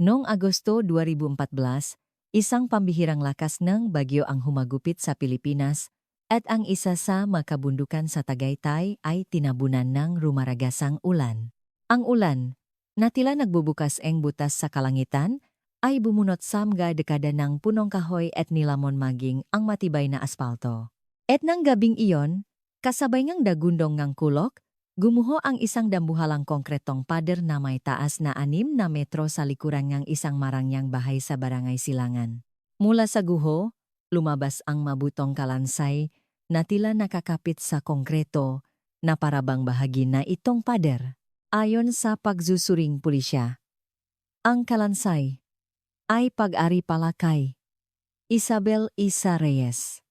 Noong Agosto 2014, isang pambihirang lakas ng bagyo ang humagupit sa Pilipinas at ang isa sa makabundukan sa Tagaytay ay tinabunan ng rumaragasang ulan. Ang ulan, na tila nagbubukas eng butas sa kalangitan, ay bumunot sa mga dekada ng punong kahoy at nilamon maging ang matibay na aspalto. At nang gabing iyon, kasabay ngang dagundong ngang kulok, gumuho ang isang dambuhalang konkretong pader na may taas na 6 na metro sa likuran ng isang marangyang bahay sa Barangay Silangan. Mula sa guho, lumabas ang mabutong kalansay na tila nakakapit sa konkreto na parabang bahagi na itong pader. Ayon sa pagsusuring pulisya, ang kalansay ay pag-ari palakay Isabel Isa Reyes,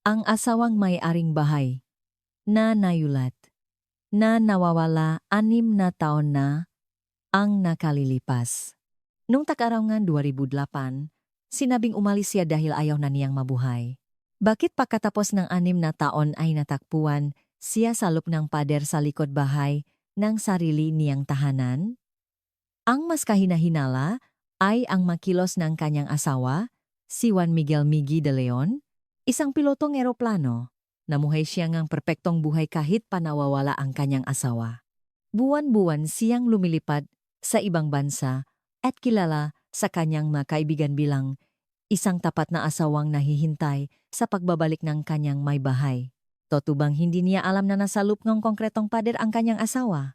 ang asawang may-aring bahay, na nayulat na nawawala 6 na taon na ang nakalilipas. Noong tag-arongan 2008, sinabing umalis siya dahil ayaw na niyang mabuhay. Bakit pagkatapos ng 6 na taon ay natakpuan siya sa loob ng pader sa likod bahay ng sarili niyang tahanan? Ang mas kahinahinala ay ang makilos ng kanyang asawa, si Juan Miguel Migi de Leon, isang pilotong eroplano. Namuhay siya ngang perpektong buhay kahit pa nawawala ang kanyang asawa. Buwan-buwan siyang lumilipad sa ibang bansa at kilala sa kanyang mga kaibigan bilang isang tapat na asawang nahihintay sa pagbabalik ng kanyang may bahay. Totoo hindi niya alam na nasa loop ng konkretong pader ang kanyang asawa?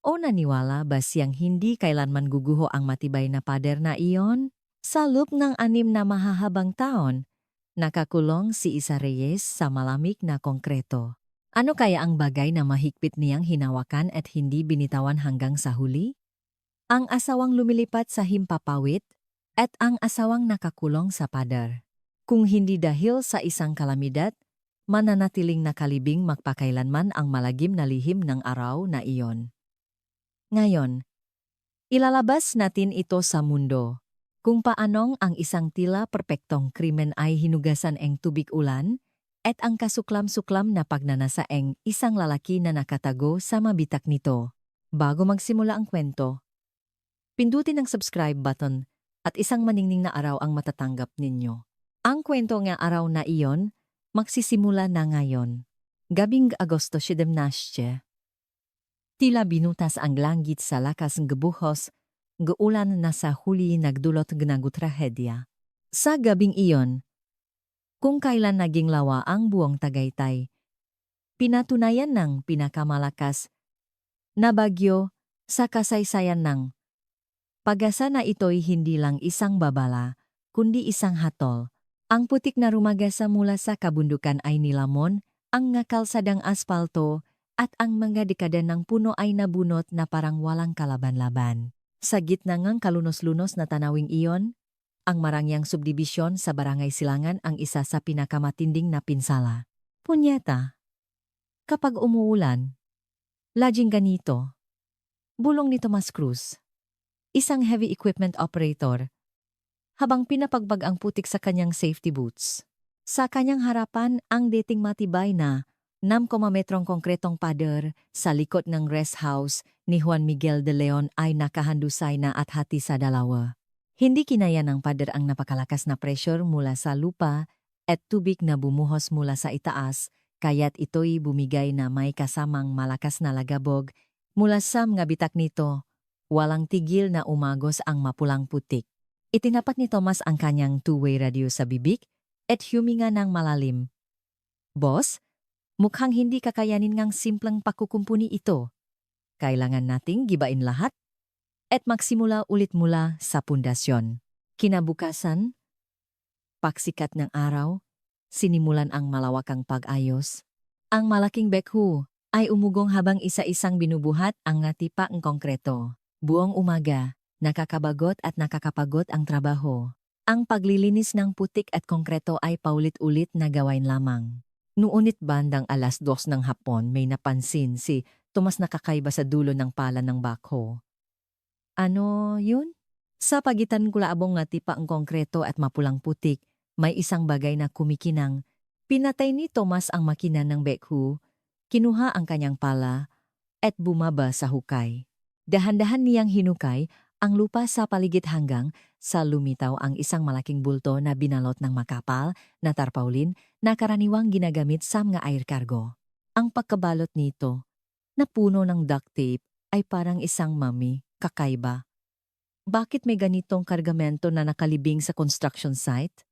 O naniwala ba siyang hindi kailanman guguho ang matibay na pader na iyon? Sa loop ng 6 na mahahabang taon, nakakulong si Isa Reyes sa malamig na konkreto. Ano kaya ang bagay na mahigpit niyang hinawakan at hindi binitawan hanggang sa huli? Ang asawang lumilipat sa himpapawid at ang asawang nakakulong sa pader. Kung hindi dahil sa isang kalamidad, mananatiling nakalibing magpakailanman ang malagim na lihim ng araw na iyon. Ngayon, ilalabas natin ito sa mundo. Kung paanong ang isang tila perpektong krimen ay hinugasan eng tubig ulan at ang kasuklam-suklam na pagnanasa eng isang lalaki na nakatago sa mabitak nito. Bago magsimula ang kwento, pindutin ang subscribe button at isang maningning na araw ang matatanggap ninyo. Ang kwento nga araw na iyon, magsisimula na ngayon. Gabing Agosto 17. Tila binutas ang langit sa lakas ng gebuhos, gaulan na sa huli nagdulot ng trahedya. Sa gabing iyon, kung kailan naging lawa ang buong Tagaytay, pinatunayan ng pinakamalakas na bagyo sa kasaysayan ng pag-asa na ito'y hindi lang isang babala, kundi isang hatol. Ang putik na rumagasa mula sa kabundukan ay nilamon, ang kalsadang aspalto, at ang mga dekada ng puno ay nabunot na parang walang kalaban-laban. Sa gitna ngang kalunos-lunos na tanawing iyon, ang marangyang subdibisyon sa Barangay Silangan ang isa sa pinakamatinding na pinsala. Punyeta, kapag umuulan, laging ganito. Bulong ni Tomas Cruz, isang heavy equipment operator, habang pinapagbag ang putik sa kanyang safety boots. Sa kanyang harapan ang dating matibay na 6 metrong konkretong pader sa likod ng rest house ni Juan Miguel de Leon ay nakahandusay na at hati sa dalawa. Hindi kinaya ng pader ang napakalakas na pressure mula sa lupa at tubig na bumuhos mula sa itaas, kaya't ito'y bumigay na may kasamang malakas na lagabog mula sa mga bitak nito. Walang tigil na umagos ang mapulang putik. Itinapat ni Thomas ang kanyang two-way radio sa bibig at huminga ng malalim. Boss, mukhang hindi kakayanin ngang simpleng pakukumpuni ito. Kailangan nating gibain lahat at magsimula ulit mula sa pundasyon. Kinabukasan, pagsikat ng araw, sinimulan ang malawakang pag-ayos. Ang malaking bekhu ay umugong habang isa-isang binubuhat ang ngatipa ng konkreto. Buong umaga, nakakabagot at nakakapagod ang trabaho. Ang paglilinis ng putik at konkreto ay paulit-ulit na gawain lamang. Noonit bandang 2:00 ng hapon may napansin si Tomas nakakaiba sa dulo ng pala ng backhoe. Ano yun? Sa pagitan kulaabong nga tipa ang konkreto at mapulang putik, may isang bagay na kumikinang. Pinatay ni Tomas ang makina ng backhoe, kinuha ang kanyang pala, at bumaba sa hukay. Dahan-dahan niyang hinukay ang lupa sa paligid hanggang sa lumitaw ang isang malaking bulto na binalot ng makapal na tarpaulin na karaniwang ginagamit sa mga air cargo. Ang pagkabalot nito, na puno ng duct tape, ay parang isang mami, kakaiba. Bakit may ganitong kargamento na nakalibing sa construction site?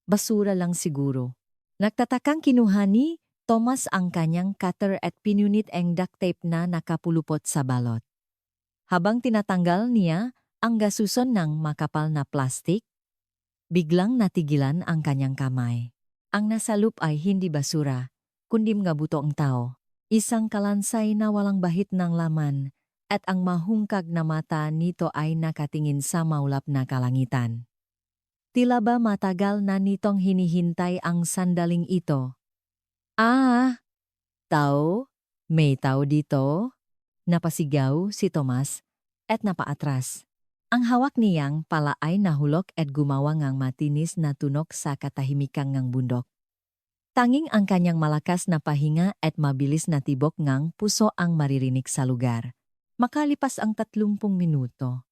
Basura lang siguro. Nagtatakang kinuha ni Thomas ang kanyang cutter at pinunit ang duct tape na nakapulupot sa balot. Habang tinatanggal niya ang gasuson ng makapal na plastik, biglang natigilan ang kanyang kamay. Ang nasa loop ay hindi basura, kundi mga buto ang tao. Isang kalansay na walang bahit ng laman, at ang mahungkag na mata nito ay nakatingin sa maulap na kalangitan. Tila ba matagal na nitong hinihintay ang sandaling ito? Ah, tao? May tao dito? Napasigaw si Tomas at napaatras. Ang hawak niyang pala ay nahulog at gumawa ngang matinis na tunok sa katahimikang ngang bundok. Tanging ang kanyang malakas na pahinga at mabilis na tibok ngang puso ang maririnig sa lugar. Makalipas ang 30 minuto.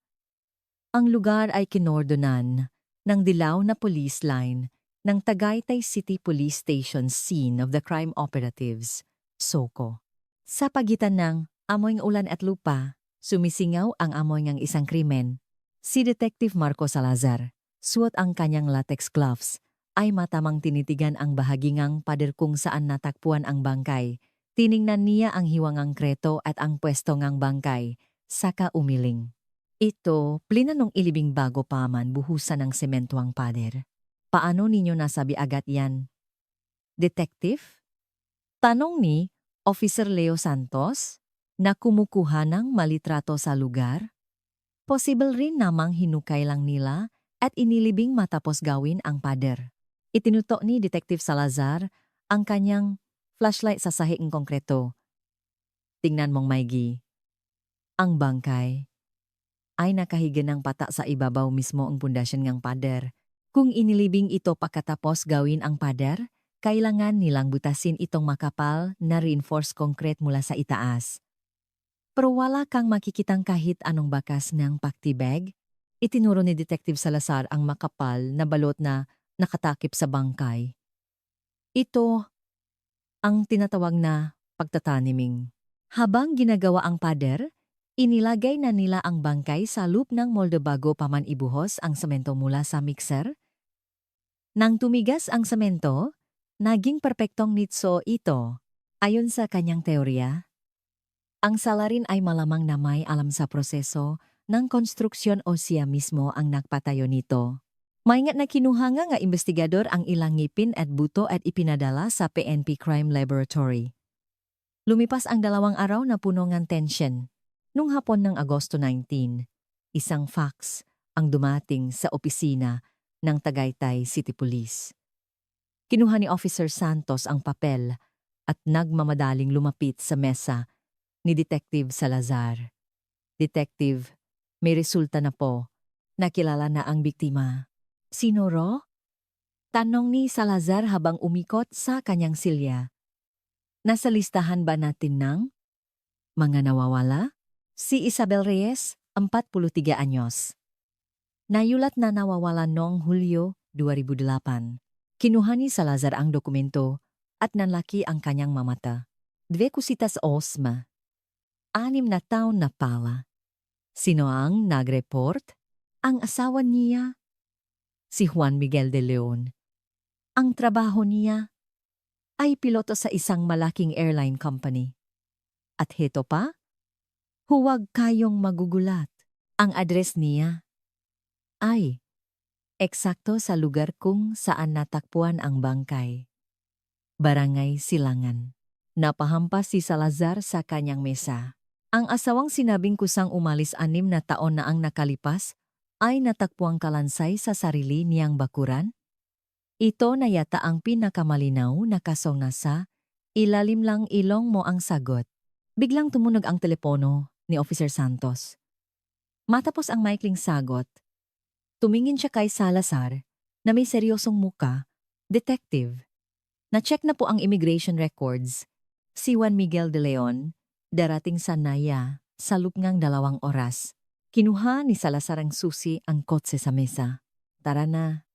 Ang lugar ay kinordonan ng dilaw na police line ng Tagaytay City Police Station Scene of the Crime Operatives, SOCO. Sa pagitan ng amoy ng ulan at lupa, sumisingaw ang amoy ng isang krimen. Si Detective Marco Salazar, suot ang kanyang latex gloves, ay matamang tinitigan ang bahagi ngang pader kung saan natakpuan ang bangkay. Tiningnan niya ang hiwangang kreto at ang pwesto ngang bangkay, saka umiling. Ito, plinanong ilibing bago pa man buhusan ng semento ang pader. Paano ninyo nasabi agad yan? Detective? Tanong ni Officer Leo Santos na kumukuha ng malitrato sa lugar. Posible rin namang hinukay lang nila at inilibing matapos gawin ang pader. Itinutok ni Detective Salazar ang kanyang flashlight sa sahig ng konkreto. Tingnan mong maigi. Ang bangkay ay nakahiga ng pata sa ibabaw mismo ang pundasyon ng pader. Kung inilibing ito pagkatapos gawin ang pader, kailangan nilang butasin itong makapal na reinforced concrete mula sa itaas. Pero wala kang makikitang kahit anong bakas ng paktibag. Itinuro ni Detective Salazar ang makapal na balot na nakatakip sa bangkay. Ito ang tinatawag na pagtataniming. Habang ginagawa ang pader, inilagay na nila ang bangkay sa loop ng molde bago pa man ibuhos ang semento mula sa mixer. Nang tumigas ang semento, naging perpektong nitso ito. Ayon sa kanyang teorya, ang salarin ay malamang na may alam sa proseso ng konstruksyon o siya mismo ang nagpatayo nito. Maingat na kinuha nga investigador ang ilang ngipin at buto at ipinadala sa PNP Crime Laboratory. Lumipas ang 2 araw na puno ng tension. Nung hapon ng Agosto 19, isang fax ang dumating sa opisina ng Tagaytay City Police. Kinuha ni Officer Santos ang papel at nagmamadaling lumapit sa mesa ni Detective Salazar. Detective, may resulta na po. Nakilala na ang biktima. Sino ro? Tanong ni Salazar habang umikot sa kanyang silya. Nasa listahan ba natin ng mga nawawala? Si Isabel Reyes, 43 anyos. Nayulat na nawawala noong Hulyo 2008. Kinuha ni Salazar ang dokumento at nanlaki ang kanyang mamata. 2 cositas osma. 6 na taon na pala. Sino ang nag-report? Ang asawa niya. Si Juan Miguel de Leon. Ang trabaho niya ay piloto sa isang malaking airline company. At heto pa, huwag kayong magugulat. Ang address niya ay eksakto sa lugar kung saan natakpuan ang bangkay. Barangay Silangan. Napahampas si Salazar sa kanyang mesa. Ang asawang sinabing kusang umalis 6 na taon na ang nakalipas ay natakpuang kalansay sa sarili niyang bakuran. Ito na yata ang pinakamalinaw na kasong nasa ilalim lang ilong mo ang sagot. Biglang tumunog ang telepono ni Officer Santos. Matapos ang maikling sagot, tumingin siya kay Salazar na may seryosong muka. Detective, na-check na po ang immigration records. Si Juan Miguel de Leon, darating sa Naya sa loob ng 2 oras. Kinuha ni Salazar ang susi ang kotse sa mesa. Tara na.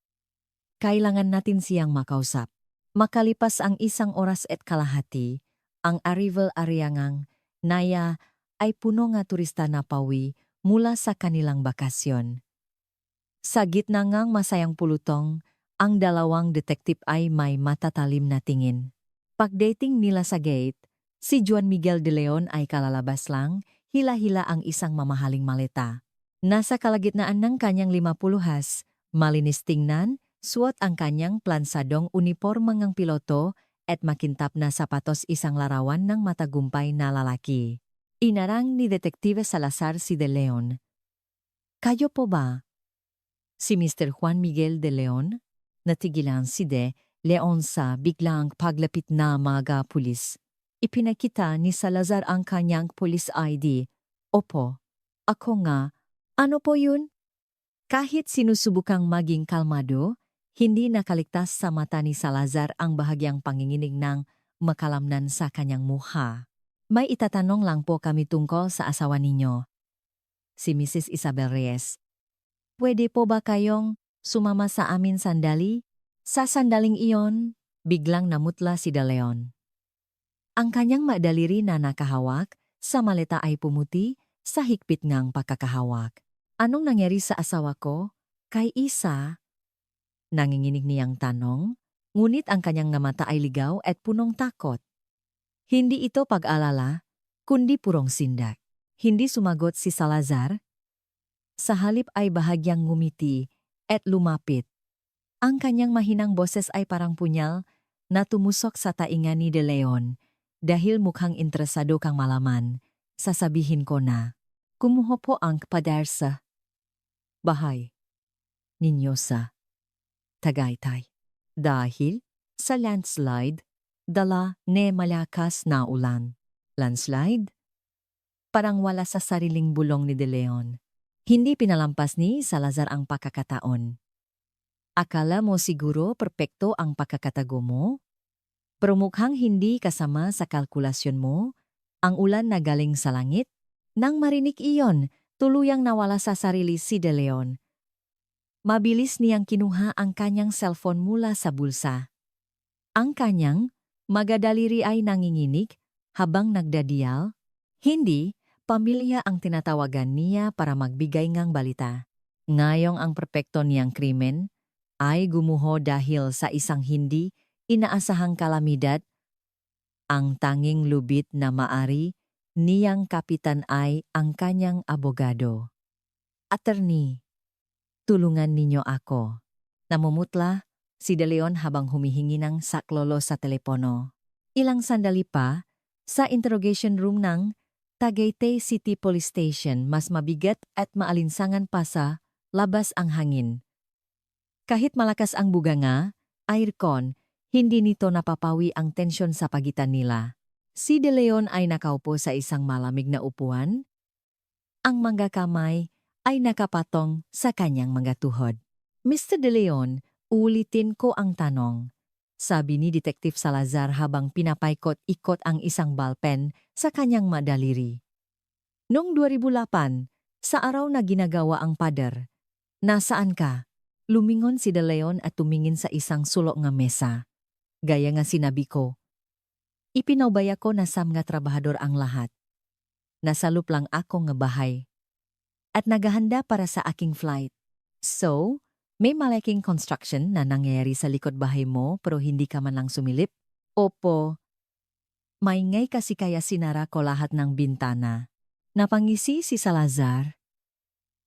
Kailangan natin siyang makausap. Makalipas ang 1 oras at kalahati, ang arrival Ariangang Naya ay puno nga turista na pauwi mula sa kanilang bakasyon. Sa gitna ngang masayang pulutong, ang dalawang detektif ay may matatalim na tingin. Pagdating nila sa gate, si Juan Miguel de Leon ay kalalabas lang, hila-hila ang isang mamahaling maleta. Nasa kalagitnaan ng kanyang 50-has, malinis tingnan, suot ang kanyang plansadong unipormang piloto at makintap na sapatos isang larawan ng matagumpay na lalaki. Inarang ni Detektive Salazar si De Leon. Kayo po ba? Si Mr. Juan Miguel de Leon? Natigilan si De Leon sa biglang paglapit na mga pulis. Ipinakita ni Salazar ang kanyang police ID. Opo, ako nga. Ano po yun? Kahit sinusubukang maging kalmado, hindi nakaligtas sa mata ni Salazar ang bahagyang panginginig ng makalamnan sa kanyang mukha. May itatanong lang po kami tungkol sa asawa ninyo. Si Mrs. Isabel Reyes. Pwede po ba kayong sumama sa amin sandali? Sa sandaling iyon, biglang namutla si De Leon. Ang kanyang madaliri na nakahawak sa maleta ay pumuti sa higpit ngang pagkakahawak. Anong nangyari sa asawa ko? Kay Isa? Nanginginig niyang tanong, ngunit ang kanyang mata ay ligaw at punong takot. Hindi ito pag-alala, kundi purong sindak. Hindi sumagot si Salazar. Sa halip ay bahagyang ngumiti at lumapit. Ang kanyang mahinang boses ay parang punyal na tumusok sa tainga ni De Leon dahil mukhang interesado kang malaman. Sasabihin ko na, kumuha po ang pader sa bahay ninyo sa Tagaytay. Dahil sa landslide, dala ne malakas na ulan. Landslide? Parang wala sa sariling bulong ni De Leon. Hindi pinalampas ni Salazar ang pagkakataon. Akala mo siguro perpekto ang pagkakatago mo? Pero mukhang hindi kasama sa kalkulasyon mo ang ulan na galing sa langit? Nang marinig iyon, tuluyang nawala sa sarili si De Leon. Mabilis niyang kinuha ang kanyang cellphone mula sa bulsa. Ang kanyang magadaliri ay nanginginig habang nagdadial. Hindi, pamilya ang tinatawagan niya para magbigay ngang balita. Ngayong ang perpekto niyang krimen ay gumuho dahil sa isang hindi inaasahang kalamidad. Ang tanging lubid na maari niyang kapitan ay ang kanyang abogado. Attorney, tulungan ninyo ako. Namumutla si De Leon habang humihingi ng saklolo sa telepono. Ilang sandali pa, sa interrogation room ng Tagaytay City Police Station, mas mabigat at maalinsangan pa sa labas ang hangin. Kahit malakas ang buganga, aircon, hindi nito napapawi ang tensyon sa pagitan nila. Si De Leon ay nakaupo sa isang malamig na upuan. Ang mga kamay ay nakapatong sa kanyang mga tuhod. Mr. De Leon, ulitin ko ang tanong. Sabi ni Detective Salazar habang pinapaikot-ikot ang isang ballpen sa kanyang madaliri. Noong 2008, sa araw na ginagawa ang pader, nasaan ka? Lumingon si De Leon at tumingin sa isang sulok nga mesa. Gaya nga sinabi ko, ipinaubaya ko na sa mga trabahador ang lahat. Nasalup lang ako nga bahay. At naghahanda para sa aking flight. So, may malaking construction na nangyayari sa likod bahay mo pero hindi ka man lang sumilip? Opo. May ngay kasi kaya sinara ko lahat ng bintana. Napangisi si Salazar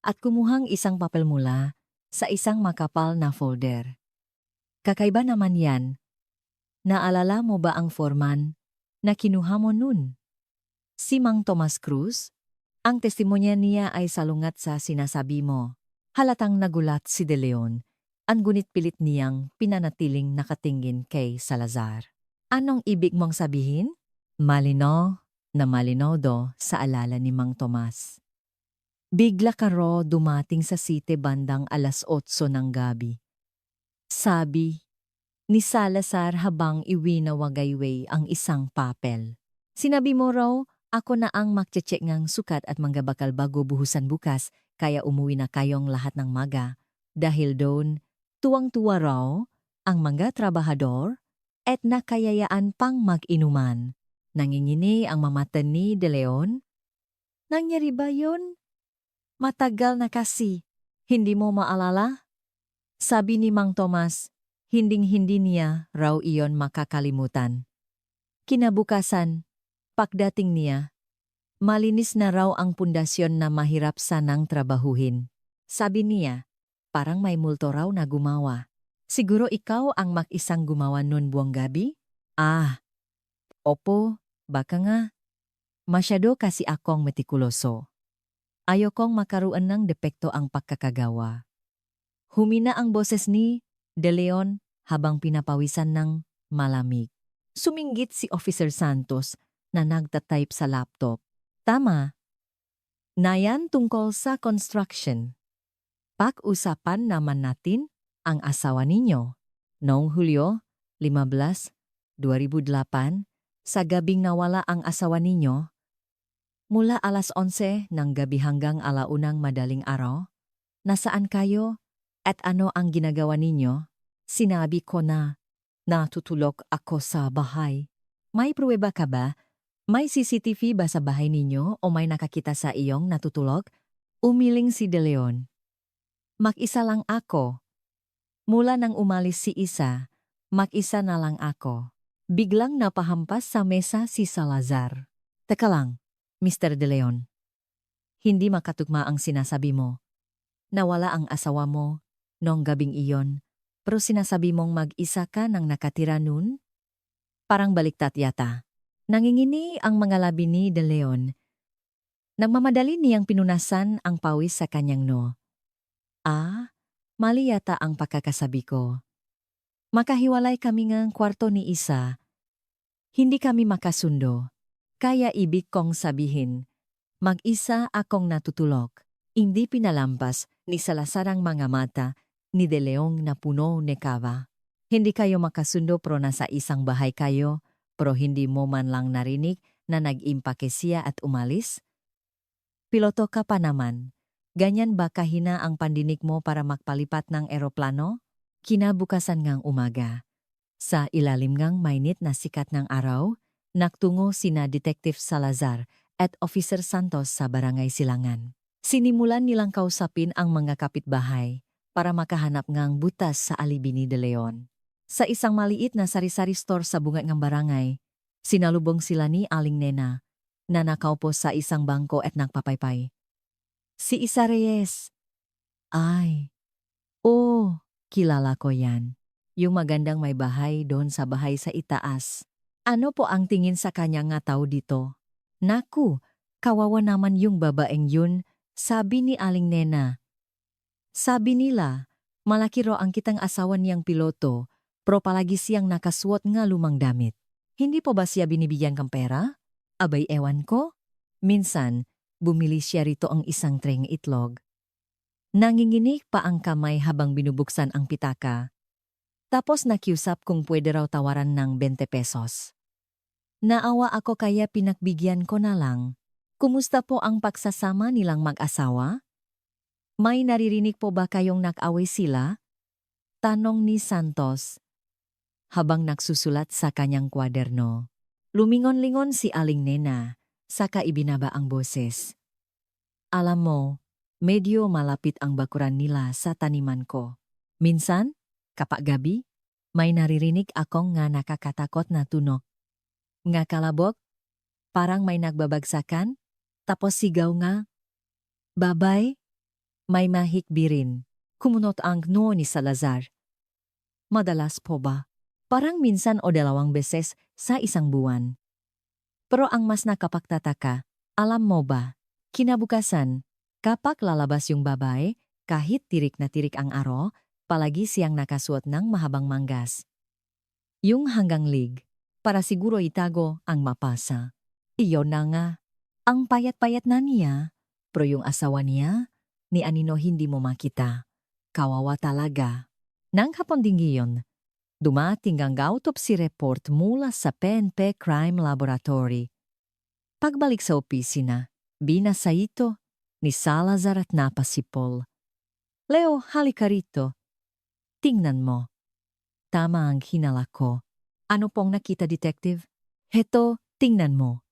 at kumuhang isang papel mula sa isang makapal na folder. Kakaiba naman yan. Naalala mo ba ang foreman na kinuha mo nun? Si Mang Tomas Cruz? Ang testimonya niya ay salungat sa sinasabi mo. Halatang nagulat si De Leon. Ang gunit pilit niyang pinanatiling nakatingin kay Salazar. Anong ibig mong sabihin? Malino na malino do sa alala ni Mang Tomas. Bigla ka ro dumating sa site bandang 8:00 ng gabi. Sabi ni Salazar habang iwinawagayway ang isang papel. Sinabi mo raw Ako na ang magche-check ngang sukat at manggabakal bago buhusan bukas, kaya umuwi na kayong lahat ng maga. Dahil doon, tuwang-tuwa raw ang mga trabahador at nakayayaan pang mag-inuman. Nangingini ang mamatan ni De Leon. Nangyari ba yun? Matagal na kasi. Hindi mo maalala? Sabi ni Mang Tomas, hinding-hindi niya raw iyon makakalimutan. Kinabukasan, pagdating niya, malinis na raw ang pundasyon na mahirap sanang trabahuhin. Sabi niya, parang may multo raw na gumawa. Siguro ikaw ang mag-isang gumawa nun buong gabi? Ah, opo, baka nga. Masyado kasi akong metikuloso. Ayokong makaroon ng depekto ang pagkakagawa. Humina ang boses ni De Leon habang pinapawisan ng malamig. Suminggit si Officer Santos na nagtatype sa laptop. Tama. Nayan tungkol sa construction. Pag-usapan naman natin ang asawa ninyo. Noong Hulyo 15, 2008, sa gabing nawala ang asawa ninyo, mula alas 11 ng gabi hanggang alaunang madaling araw, nasaan kayo at ano ang ginagawa ninyo? Sinabi ko na natutulog ako sa bahay. May pruweba ka ba? May CCTV ba sa bahay ninyo o may nakakita sa iyong natutulog? Umiling si De Leon. Mag-isa lang ako. Mula nang umalis si Isa, mag-isa na lang ako. Biglang napahampas sa mesa si Salazar. Teka lang, Mr. De Leon. Hindi makatugma ang sinasabi mo. Nawala ang asawa mo noong gabing iyon, pero sinasabi mong mag-isa ka nang nakatira nun? Parang baliktad yata. Nangingini ang mga labi ni De Leon. Nagmamadali niyang pinunasan ang pawis sa kanyang noo. Ah, mali yata ang pagkakasabi ko. Makahiwalay kami ngang kwarto ni Isa. Hindi kami makasundo. Kaya ibig kong sabihin, mag-isa akong natutulog. Hindi pinalampas ni Salazar ang mga mata ni De Leon na puno ni kaba. Hindi kayo makasundo pero nasa isang bahay kayo, pero hindi mo man lang narinig na nag-impake siya at umalis? Piloto ka pa naman. Ganyan ba kahina ang pandinig mo para magpalipat ng eroplano? Kinabukasan ngang umaga. Sa ilalim ngang mainit na sikat ng araw, nagtungo sina Detective Salazar at Officer Santos sa Barangay Silangan. Sinimulan nilang kausapin ang mga kapitbahay para makahanap ngang butas sa alibi ni De Leon. Sa isang maliit na sari-sari store sa bungat ng barangay, sinalubong sila ni Aling Nena na nakaupo sa isang bangko at nagpapaypay. Si Isa Reyes. Ay, oh, kilala ko yan. Yung magandang may bahay doon sa bahay sa itaas. Ano po ang tingin sa kanya nga tao dito? Naku, kawawa naman yung babaeng yun, sabi ni Aling Nena. Sabi nila, malaki raw ang kitang asawa niyang piloto, pero palagi siyang nakasuot nga lumang damit. Hindi po ba siya binibigyan kang pera? Abay ewan ko. Minsan, bumili siya rito ang isang treng itlog. Nanginginig pa ang kamay habang binubuksan ang pitaka. Tapos nakiusap kung pwede raw tawaran ng 20 pesos. Naawa ako kaya pinagbigyan ko na lang. Kumusta po ang pagsasama nilang mag-asawa? May naririnig po ba kayong nag-away sila? Tanong ni Santos habang nagsusulat sa kanyang kwaderno. Lumingon-lingon si Aling Nena, saka ibinaba ang boses. Alam mo, medyo malapit ang bakuran nila sa taniman ko. Minsan, kapag gabi, may naririnig akong nga nakakatakot na tunog. Nga kalabok, parang may nagbabagsakan, tapos sigaw nga. Babay, may mahikbirin. Kumunot ang noo ni Salazar. Madalas po ba? Parang minsan o 2 beses sa isang buwan. Pero ang mas nakapagtataka, alam mo ba, kinabukasan, kapag lalabas yung babae, kahit tirik na tirik ang araw, palagi siyang nakasuot ng mahabang manggas. Yung hanggang lig, para siguro itago ang mapasa. Iyon na nga, ang payat-payat na niya, pero yung asawa niya, ni anino hindi mo makita. Kawawa talaga. Nang hapon ding iyon, dumating ang autopsy report mula sa PNP Crime Laboratory. Pagbalik sa opisina, binasa ito ni Salazar at napasipol. Leo, halika rito. Tingnan mo. Tama ang hinala ko. Ano pong nakita, detective? Heto, tingnan mo.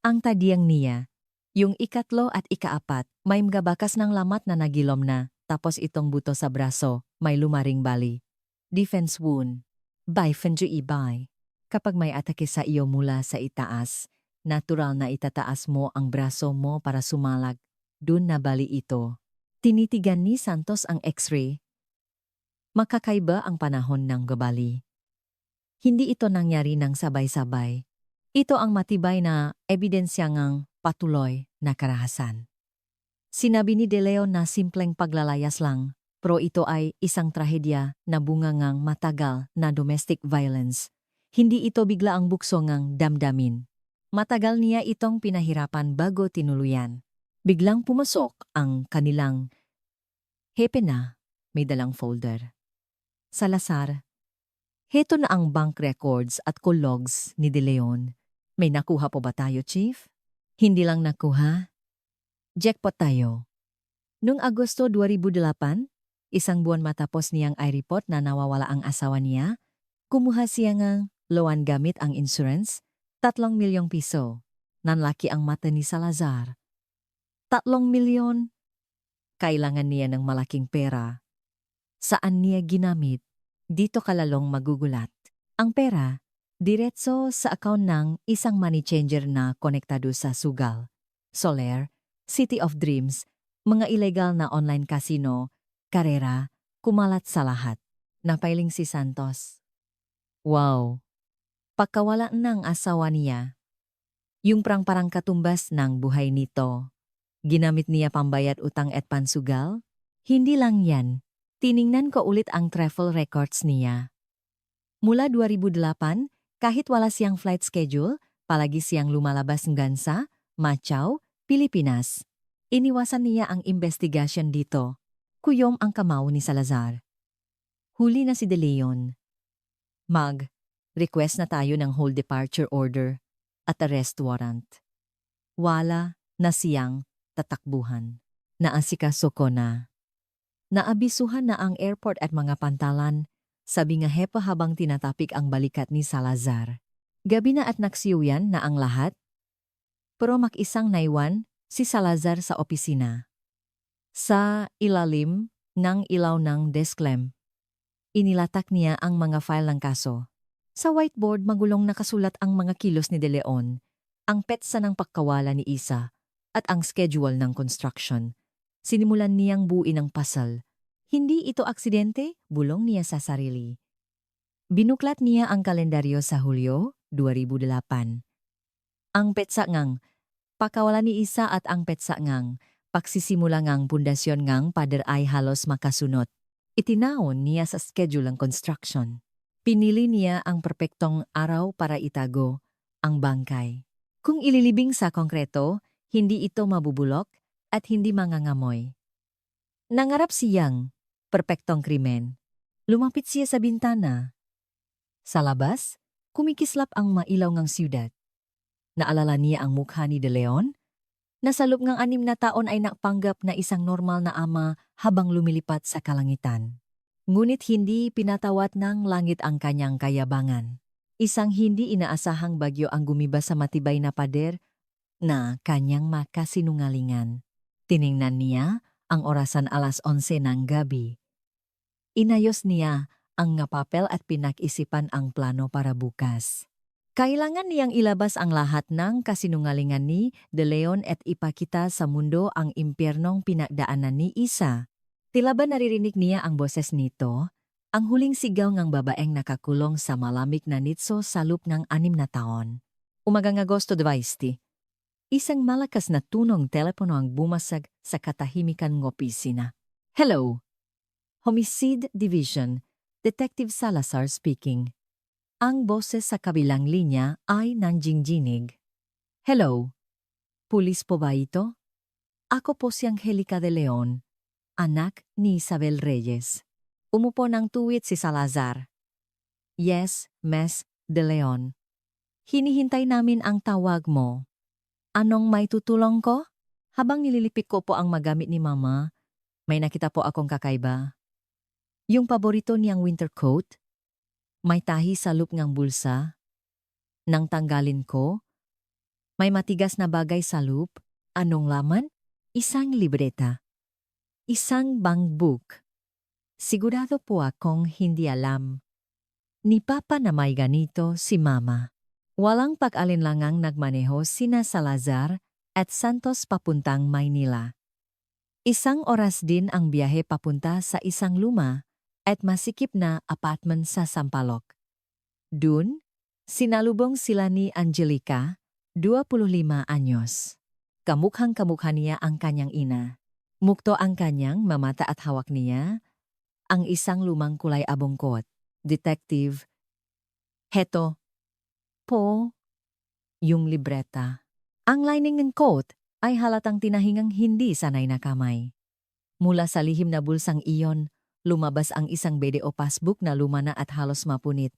Ang tadiyang niya. Yung ikatlo at ikaapat, may mga bakas ng lamat na nagilom na, tapos itong buto sa braso, may lumaring bali. Defense wound. By Fenjui Bai. Kapag may atake sa iyo mula sa itaas, natural na itataas mo ang braso mo para sumalag. Dun na bali ito. Tinitigan ni Santos ang x-ray. Makakaiba ang panahon ng gabali. Hindi ito nangyari ng sabay-sabay. Ito ang matibay na ebidensya ngang patuloy na karahasan. Sinabi ni De Leon na simpleng paglalayas lang, pero ito ay isang trahedya na bunga ngang matagal na domestic violence. Hindi ito bigla ang bukso ngang damdamin. Matagal niya itong pinahirapan bago tinuluyan. Biglang pumasok ang kanilang hepe na may dalang folder. Salazar, heto na ang bank records at logs ni De Leon. May nakuha po ba tayo, Chief? Hindi lang nakuha. Jackpot tayo. Noong Agosto 2008, isang buwan matapos niyang i-report na nawawala ang asawa niya, kumuha siya ng loan gamit ang insurance, 3 milyong piso. Nanlaki ang mata ni Salazar. 3 milyon? Kailangan niya ng malaking pera. Saan niya ginamit? Dito kalalong magugulat. Ang pera, diretso sa account ng isang money changer na konektado sa Sugal, Soler, City of Dreams, mga illegal na online casino, karera, kumalat sa lahat. Napailing si Santos. Wow! Pagkawala ng asawa niya, yung parang katumbas ng buhay nito. Ginamit niya pambayad utang at pansugal? Hindi lang yan. Tiningnan ko ulit ang travel records niya. Mula 2008, kahit wala siyang flight schedule, palagi siyang lumalabas ng sa Macau, Pilipinas. Iniwasan niya ang investigation dito. Kuyom ang kamao ni Salazar. Huli na si De Leon. Request na tayo ng whole departure order at arrest warrant. Wala na siyang tatakbuhan. Naasikaso ko na. Naabisuhan na ang airport at mga pantalan, sabi nga hepa habang tinatapik ang balikat ni Salazar. Gabi na at naksiyuyan na ang lahat. Pero mag-isang naiwan si Salazar sa opisina. Sa ilalim ng ilaw ng desk lamp, inilatak niya ang mga file ng kaso. Sa whiteboard magulong nakasulat ang mga kilos ni De Leon, ang petsa ng pagkawala ni Isa, at ang schedule ng construction. Sinimulan niyang buuin ang puzzle. Hindi ito aksidente, bulong niya sa sarili. Binuklat niya ang kalendaryo sa Hulyo 2008. Ang petsa ngang pakawala ni Isa at ang petsa ngang pagsisimula ngang pundasyon ngang pader ay halos makasunod. Itinaon niya sa schedule ng construction. Pinili niya ang perpektong araw para itago ang bangkay. Kung ililibing sa konkreto, hindi ito mabubulok at hindi mangangamoy. Nangarap siyang perpektong krimen. Lumapit siya sa bintana. Sa labas, kumikislap ang mailaw ngang siyudad. Naalala niya ang mukha ni De Leon? Nasa loob ng 6 na taon ay napanggap na isang normal na ama habang lumilipat sa kalangitan. Ngunit hindi pinatawat ng langit ang kanyang kayabangan. Isang hindi inaasahang bagyo ang gumiba sa matibay na pader na kanyang makasinungalingan. Tiningnan niya ang orasan 11:00 ng gabi. Inayos niya ang nga papel at pinag-isipan ang plano para bukas. Kailangan niyang ilabas ang lahat ng kasinungalingan ni De Leon at ipakita sa mundo ang impyernong pinagdaanan ni Isa. Tila ba naririnig niya ang boses nito? Ang huling sigaw ng babaeng nakakulong sa malamig na nitso sa loob ng 6 na taon. Umagang Agosto 20. Isang malakas na tunong telepono ang bumasag sa katahimikan ng opisina. Hello! Homicide Division, Detective Salazar speaking. Ang boses sa kabilang linya ay nanjingjinig. Hello! Pulis po ba ito? Ako po si Angelica de Leon, anak ni Isabel Reyes. Umupo ng tuwid si Salazar. Yes, Miss De Leon. Hinihintay namin ang tawag mo. Anong may tutulong ko? Habang nililipik ko po ang magamit ni Mama, may nakita po akong kakaiba. Yung paborito niyang winter coat, may tahi sa loop ngang bulsa. Nang tanggalin ko, may matigas na bagay sa loop. Anong laman? Isang libreta. Isang book. Sigurado po akong hindi alam ni Papa na may ganito si Mama. Walang pag-alinlangang nagmaneho sina Salazar at Santos papuntang Maynila. Isang oras din ang biyahe papunta sa isang luma at masikip na apartment sa Sampaloc. Dun, sinalubong sila ni Angelica, 25 anyos. Kamukhang-kamukha niya ang kanyang ina. Mukto ang kanyang mamata at hawak niya ang isang lumang kulay abongkot. Detective. Heto. Po. Yung libreta. Ang lining ng coat ay halatang tinahingang hindi sanay na kamay. Mula sa lihim na bulsang iyon, lumabas ang isang BDO passbook na luma na at halos mapunit.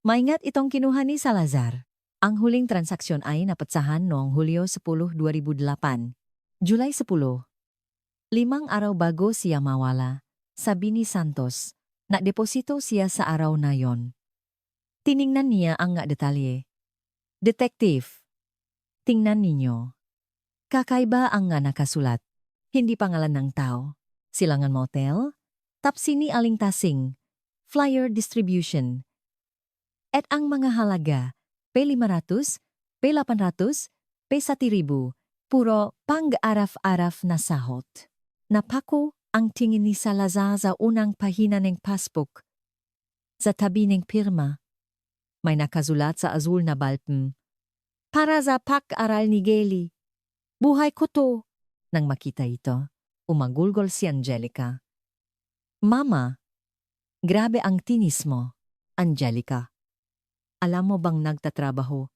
Maingat itong kinuha ni Salazar. Ang huling transaksyon ay napatsahan noong Hulyo 10, 2008. July 10. 5 araw bago siya mawala, sabi ni Santos, na deposito siya sa araw na yon. Tiningnan niya ang detalye. Detective, tingnan ninyo. Kakaiba ang nga nakasulat. Hindi pangalan ng tao. Silangan Motel, Tapsini Aling Tasing, Flyer Distribution. At ang mga halaga, P500, P800, P1,000, puro pang-araf-araf na sahot. Napako ang tingin ni Salazar sa unang pahina ng passbook. Sa tabi ng pirma, may nakasulat sa azul na balpem. Para sa pag-aral ni Geli. Buhay ko to. Nang makita ito, umagulgol si Angelica. Mama, grabe ang tinis mo, Angelica. Alam mo bang nagtatrabaho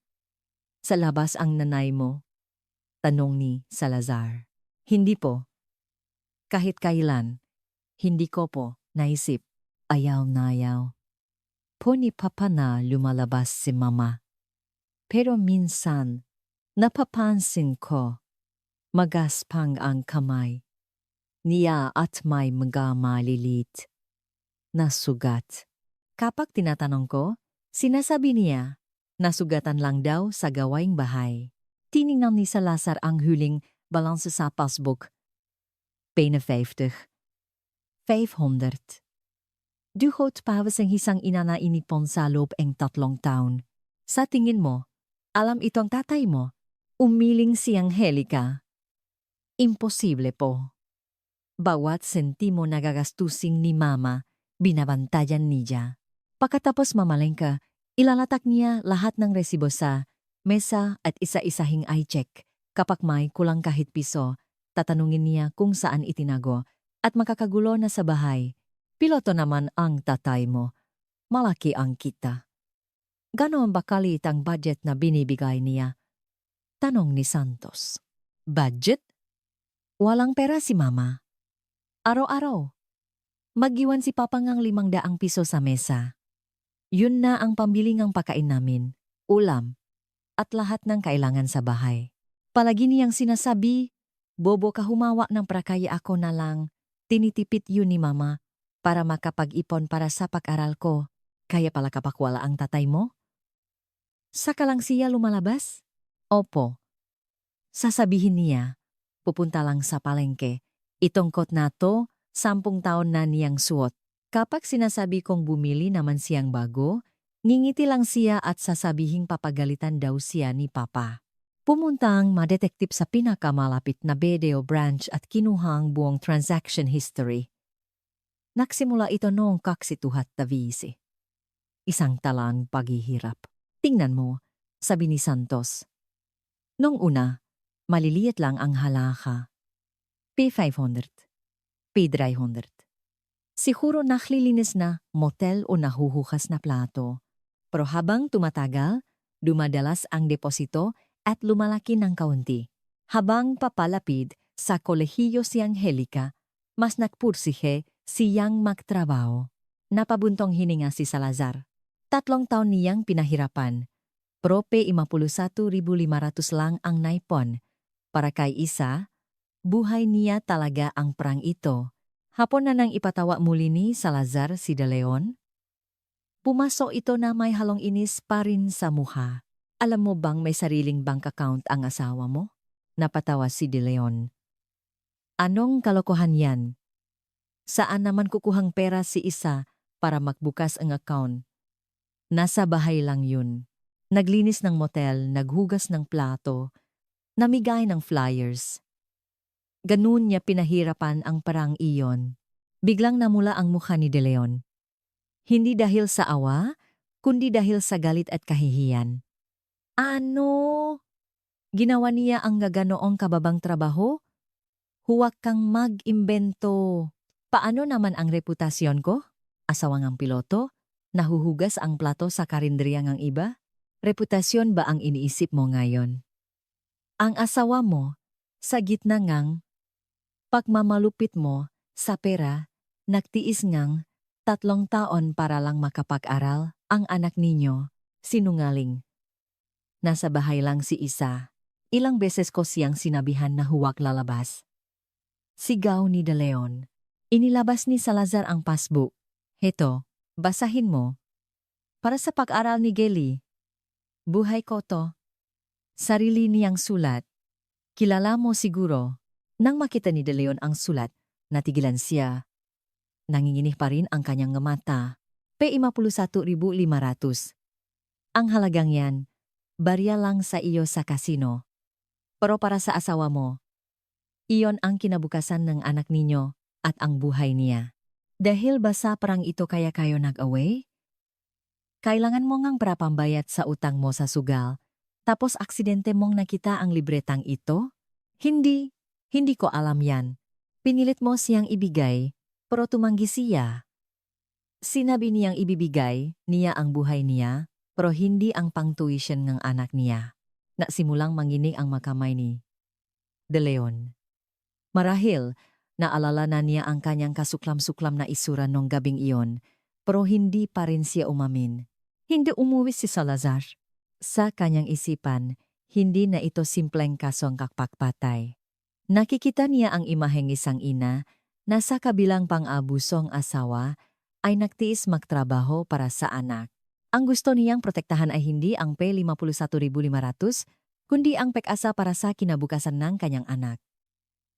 sa labas ang nanay mo? Tanong ni Salazar. Hindi po. Kahit kailan, hindi ko po naisip. Ayaw na ayaw. Po ni Papa na lumalabas si Mama. Pero minsan, napapansin ko, magaspang ang kamay niya at may mga malilit na sugat. Kapag tinatanong ko, sinasabi niya, nasugatan lang daw sa gawaing bahay. Tiningnan ni Salazar ang huling balanse sa passbook. P50. 500. Duhot pawis ang isang ina na inipon sa loob ng 3 taon. Sa tingin mo, alam itong tatay mo, umiling si Angelica. Imposible po. Bawat sentimo nagagastusing ni Mama, binabantayan niya. Pagkatapos mamalengka, ilalatak niya lahat ng resibo sa mesa at isa-isahing i-check. Kapag may kulang kahit piso, tatanungin niya kung saan itinago at makakagulo na sa bahay. Piloto naman ang tatay mo. Malaki ang kita. Ganoon ba kalit ang budget na binibigay niya? Tanong ni Santos. Budget? Walang pera si Mama. Araw-araw. Mag-iwan si Papa ngang 500 piso sa mesa. Yun na ang pambili ngang pakain namin, ulam, at lahat ng kailangan sa bahay. Palagi niyang sinasabi, bobo ka humawa ng prakaya ako na lang, tinitipid yun ni Mama para makapag-ipon para sa pag-aral ko. Kaya pala kapakwala ang tatay mo? Saka lang siya lumalabas? Opo. Sasabihin niya, pupunta lang sa palengke. Itong kot na to, 10 taon na niyang suot. Kapag sinasabi kong bumili naman siyang bago, ngingiti lang siya at sasabihing papagalitan daw siya ni Papa. Pumunta ang ma-detective sa pinakamalapit na BDO branch at kinuha ang buong transaction history. Nagsimula ito noong kaksituhat na visi. Isang talang paghihirap. Tingnan mo, sabi ni Santos. Nung una, maliliit lang ang halaka. P500. P300. Siguro naglilinis na motel o nahuhukas na plato. Pero habang tumatagal, dumadalas ang deposito at lumalaki ng kaunti. Habang papalapid sa kolehiyo si Angelica, mas nagpursihe siyang magtrabaho. Napabuntong hininga si Salazar. 3 taon niyang pinahirapan. Prope 51,500 lang ang naipon. Para kay Isa, buhay niya talaga ang perang ito. Hapon na nang ipatawa muli ni Salazar si De Leon. Pumasok ito na may halong inis pa rin sa mukha. Alam mo bang may sariling bank account ang asawa mo? Napatawa si De Leon. Anong kalokohan yan? Saan naman kukuhang pera si Isa para magbukas ang account? Nasa bahay lang yun. Naglinis ng motel, naghugas ng plato, namigay ng flyers. Ganun niya pinahirapan ang parang iyon. Biglang namula ang mukha ni De Leon. Hindi dahil sa awa, kundi dahil sa galit at kahihiyan. Ano? Ginawa niya ang gaganoong kababang trabaho? Huwag kang mag-imbento. Paano naman ang reputasyon ko? Asawang ang piloto? Nahuhugas ang plato sa karinderya ng iba? Reputasyon ba ang iniisip mo ngayon? Ang asawa mo, sa gitna ngang pagmamalupit mo sa pera, nagtiis ngang 3 taon para lang makapag-aral ang anak ninyo, sinungaling. Nasa bahay lang si Isa. Ilang beses ko siyang sinabihan na huwag lalabas. Sigaw ni De Leon. Inilabas ni Salazar ang passbook. Heto, basahin mo. Para sa pag-aral ni Geli. Buhay ko to. Sarili niyang sulat. Kilala mo siguro. Nang makita ni De Leon ang sulat, natigilan siya. Nanginginig pa rin ang kanyang mata. P51,500. Ang halagang yan, barya lang sa iyo sa kasino. Pero para sa asawa mo, iyon ang kinabukasan ng anak ninyo at ang buhay niya. Dahil ba sa parang ito kaya kayo nag-away? Kailangan mo ngang pambayad sa utang mo sa sugal, tapos aksidente mong nakita ang libretang ito? Hindi ko alam yan. Pinilit mo siyang ibigay, pero tumanggi siya. Sinabi niyang ibibigay niya ang buhay niya, pero hindi ang pang-tuition ng anak niya. Nasimulang manginig ang makamay ni De Leon. Marahil, naalala na niya ang kanyang kasuklam-suklam na isura nung gabing iyon, pero hindi pa rin siya umamin. Hindi umuwi si Salazar. Sa kanyang isipan, hindi na ito simpleng kasong kakpakpatay. Nakikita niya ang imaheng isang ina na sa kabilang pang-abusong asawa ay nagtiis magtrabaho para sa anak. Ang gusto niyang protektahan ay hindi ang P51,500, kundi ang pag-asa para sa kinabukasan ng kanyang anak.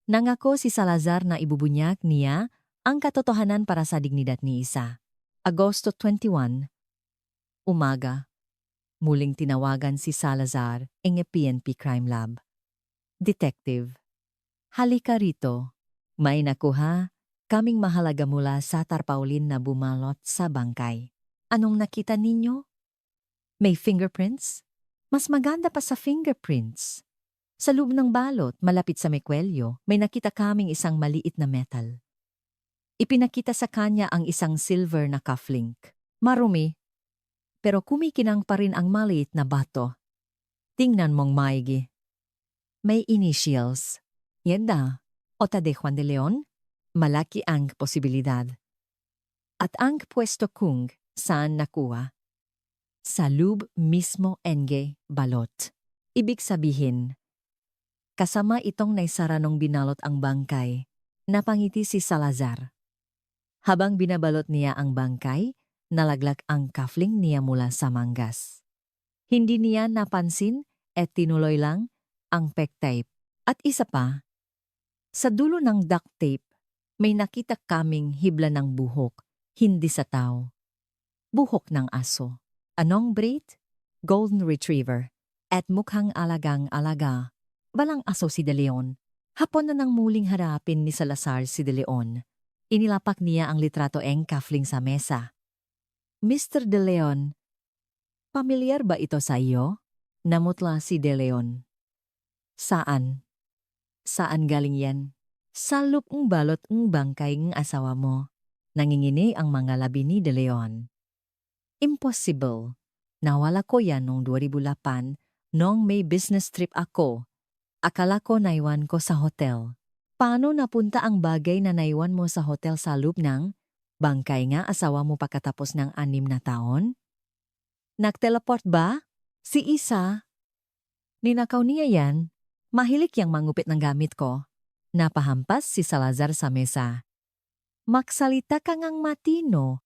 Nangako si Salazar na ibubunyag niya ang katotohanan para sa dignidad ni Isa. Agosto 21, umaga. Muling tinawagan si Salazar ng PNP Crime Lab. Detective, halika rito. May nakuha kaming mahalaga mula sa tarpaulin na bumalot sa bangkay. Anong nakita ninyo? May fingerprints? Mas maganda pa sa fingerprints. Sa loob ng balot, malapit sa mekwelyo, may nakita kaming isang maliit na metal. Ipinakita sa kanya ang isang silver na cufflink. Marumi, pero kumikinang pa rin ang maliit na bato. Tingnan mong maigi. May initials. Yenda, Ota de Juan de Leon, malaki ang posibilidad. At ang pwesto kung saan nakuha. Sa loob mismo enge balot. Ibig sabihin, kasama itong naisara nung binalot ang bangkay, napangiti si Salazar. Habang binabalot niya ang bangkay, nalaglag ang cufflink niya mula sa manggas. Hindi niya napansin at tinuloy lang ang peg tape. At isa pa, sa dulo ng duct tape, may nakita kaming hibla ng buhok, hindi sa tao. Buhok ng aso. Anong breed? Golden Retriever. At mukhang alagang-alaga. Balang aso si De Leon. Hapon na nang muling harapin ni Salazar si De Leon. Inilapak niya ang litrato eng cufflink sa mesa. Mr. De Leon, pamilyar ba ito sa iyo? Namutla si De Leon. Saan? Saan galing yan? Sa lupong balot ng bangkay ng asawa mo. Nangingini ang mga labi ni De Leon. Impossible. Nawala ko yan noong 2008 noong may business trip ako. Akala ko naiwan ko sa hotel. Paano napunta ang bagay na naiwan mo sa hotel sa loob ng bangkay nga asawa mo pagkatapos ng 6 na taon? Nagteleport ba? Si Isa, ninakaw niya yan. Mahilig yang mangupit ng gamit ko. Napahampas si Salazar sa mesa. Magsalita ka ngang matino.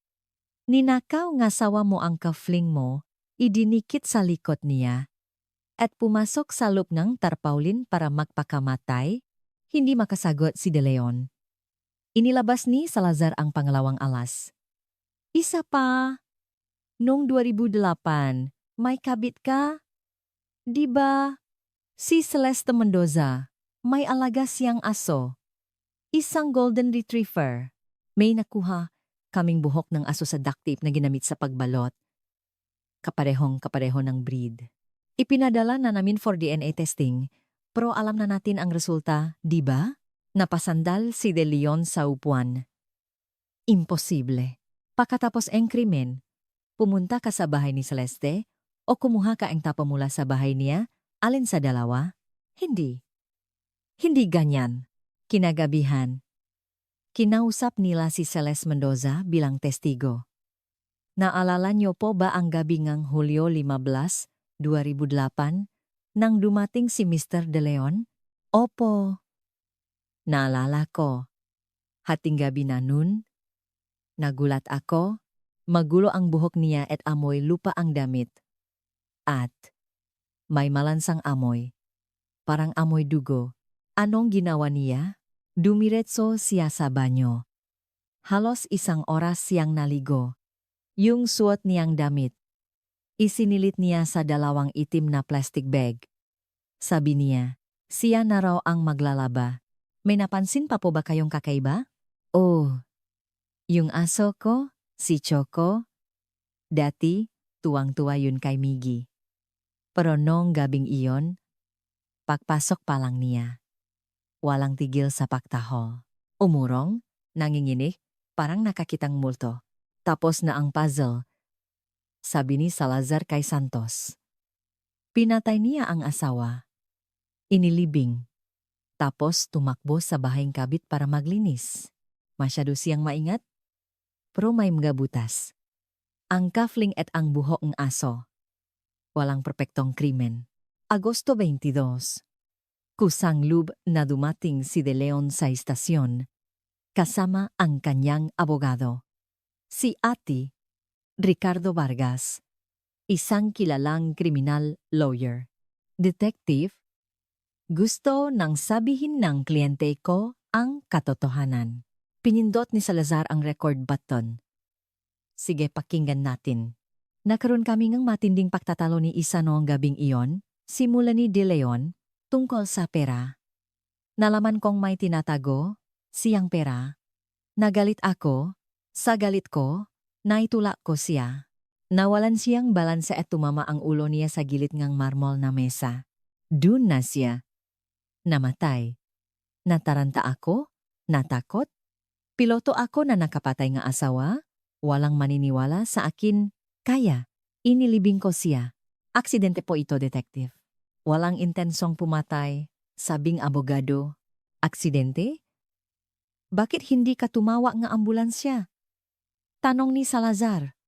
Ninakaw nga sawa mo ang kafling mo, idinikit sa likod niya, at pumasok sa loob ng tarpaulin para magpakamatay, hindi makasagot si De Leon. Inilabas ni Salazar ang pangalawang alas. Isa pa, noong 2008, may kabit ka? Di ba? Si Celeste Mendoza, may alaga siyang aso. Isang golden retriever. May nakuha kaming buhok ng aso sa duct tape na ginamit sa pagbalot. Kaparehong-kapareho ng breed. Ipinadala na namin for DNA testing, pero alam na natin ang resulta, di ba? Napasandal si De Leon sa upuan. Imposible. Pagkatapos ang krimen, pumunta ka sa bahay ni Celeste o kumuha ka ang tapa mula sa bahay niya, alin sa dalawa? Hindi. Hindi ganyan. Kinagabihan. Kinausap nila si Celeste Mendoza bilang testigo. Naalala niyo po ba ang gabi ngang Hulyo 15, 2008, nang dumating si Mr. De Leon? Opo. Naalala ko. Hating gabi na nun. Nagulat ako. Magulo ang buhok niya at amoy lupa ang damit. At may malansang amoy. Parang amoy dugo. Anong ginawa niya? Dumiretso siya sa banyo. Halos isang oras siyang naligo. Yung suot niyang damit. Isinilit niya sa dalawang itim na plastic bag. Sabi niya, siya na raw ang maglalaba. May napansin pa po ba kayong kakaiba? Oh, yung aso ko, si Choco. Dati, tuwang-tuwa yun kay Miggy. Pero nung gabing iyon, pagpasok pa lang niya. Walang tigil sa pagtaho. Umurong, nanginginig, parang nakakitang multo. Tapos na ang puzzle. Sabi ni Salazar kay Santos. Pinatay niya ang asawa. Inilibing. Tapos tumakbo sa bahayng kabit para maglinis. Masyado siyang maingat. Pero may mga butas. Ang kafling at ang buhok ng aso. Walang perpektong krimen. Agosto 22. Kusang loob na dumating si De Leon sa istasyon, kasama ang kanyang abogado. Si Ati, Ricardo Vargas, isang kilalang kriminal lawyer. Detective, gusto nang sabihin ng kliyente ko ang katotohanan. Pinindot ni Salazar ang record button. Sige, pakinggan natin. Nakaroon kami ng matinding pagtatalo ni Isa noong gabing iyon, simula ni De Leon, tungkol sa pera. Nalaman kong may tinatago, siyang pera. Nagalit ako, sa galit ko, naitulak ko siya. Nawalan siyang balanse at tumama ang ulo niya sa gilid ng marmol na mesa. Dun na siya. Namatay. Nataranta ako, natakot. Piloto ako na nakapatay nga asawa, walang maniniwala sa akin, kaya inilibing ko siya. Aksidente po ito, detective. Walang intensong pumatay, sabing abogado. Aksidente? Bakit hindi ka tumawa nga ambulansya? Tanong ni Salazar.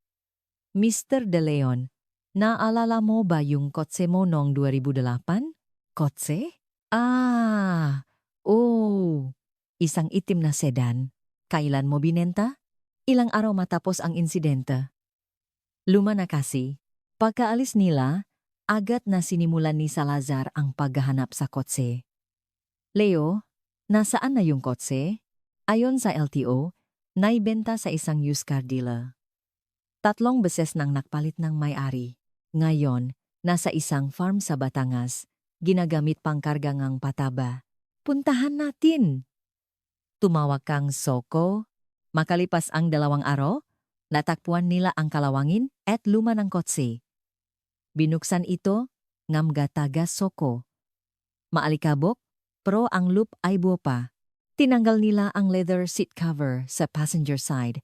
Mr. De Leon, naalala mo ba yung kotse mo noong 2008? Kotse? Ah, oh, isang itim na sedan. Kailan mo binenta? Ilang araw matapos ang insidente. Luma na kasi. Pagkaalis nila, agad na sinimulan ni Salazar ang paghahanap sa kotse. Leo, nasaan na yung kotse? Ayon sa LTO, naibenta sa isang used car dealer. 3 beses nang nakpalit ng may-ari. Ngayon, nasa isang farm sa Batangas, ginagamit pang karga ngang pataba. Puntahan natin! Tumawag kang Soko. Makalipas ang 2 araw, natakpuan nila ang kalawangin at luma ng kotse. Binuksan ito, ngamga taga Soko. Maalikabok, pero ang loop ay buo pa. Tinanggal nila ang leather seat cover sa passenger side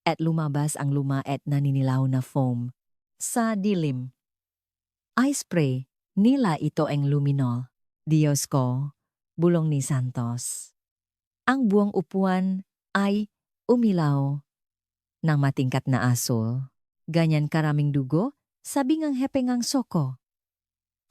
at lumabas ang luma at naninilaw na foam. Sa dilim. Ice spray, nila ito ang luminol. Diyos ko, bulong ni Santos. Ang buong upuan ay umilaw ng matingkat na asul. Ganyan karaming dugo, sabi ngang hepe ngang Soko.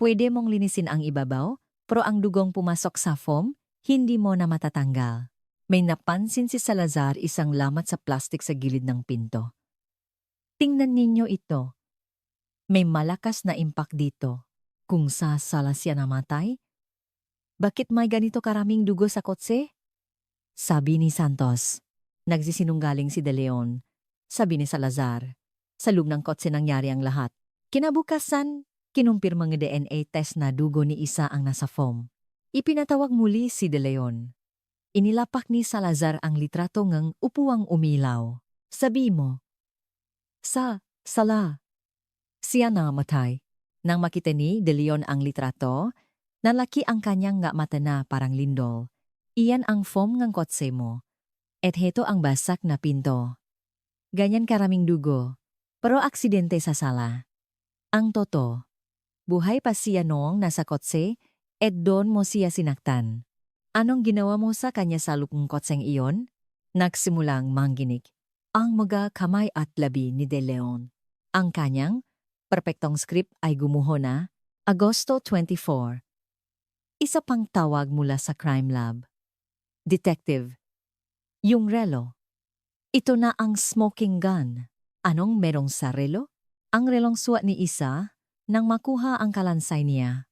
Pwede mong linisin ang ibabaw, pero ang dugong pumasok sa foam, hindi mo na matatanggal. May napansin si Salazar isang lamat sa plastik sa gilid ng pinto. Tingnan ninyo ito. May malakas na impact dito. Kung sa sala siya namatay, bakit may ganito karaming dugo sa kotse? Sabi ni Santos. Nagsisinunggaling si De Leon. Sabi ni Salazar. Sa loob ng kotse nangyari ang lahat. Kinabukasan, kinumpirmang DNA test na dugo ni Isa ang nasa foam. Ipinatawag muli si De Leon. Inilapak ni Salazar ang litrato ng upuang umilaw. Sabi mo, sala. Siya namatay. Nang makita ni De Leon ang litrato, nalaki ang kanyang nga mata na parang lindol. Iyan ang foam ng kotse mo. At heto ang basak na pinto. Ganyan karaming dugo, pero aksidente sa sala. Ang toto, buhay pa siya noong nasa kotse, at doon mo siya sinaktan. Anong ginawa mo sa kanya sa lupong kotseng iyon? Nagsimulang mangginig ang mga kamay at labi ni De Leon. Ang kanyang perpektong script ay gumuho na Agosto 24. Isa pang tawag mula sa crime lab. Detective, yung relo. Ito na ang smoking gun. Anong merong sa relo? Ang relong suwat ni Isa nang makuha ang kalansay niya.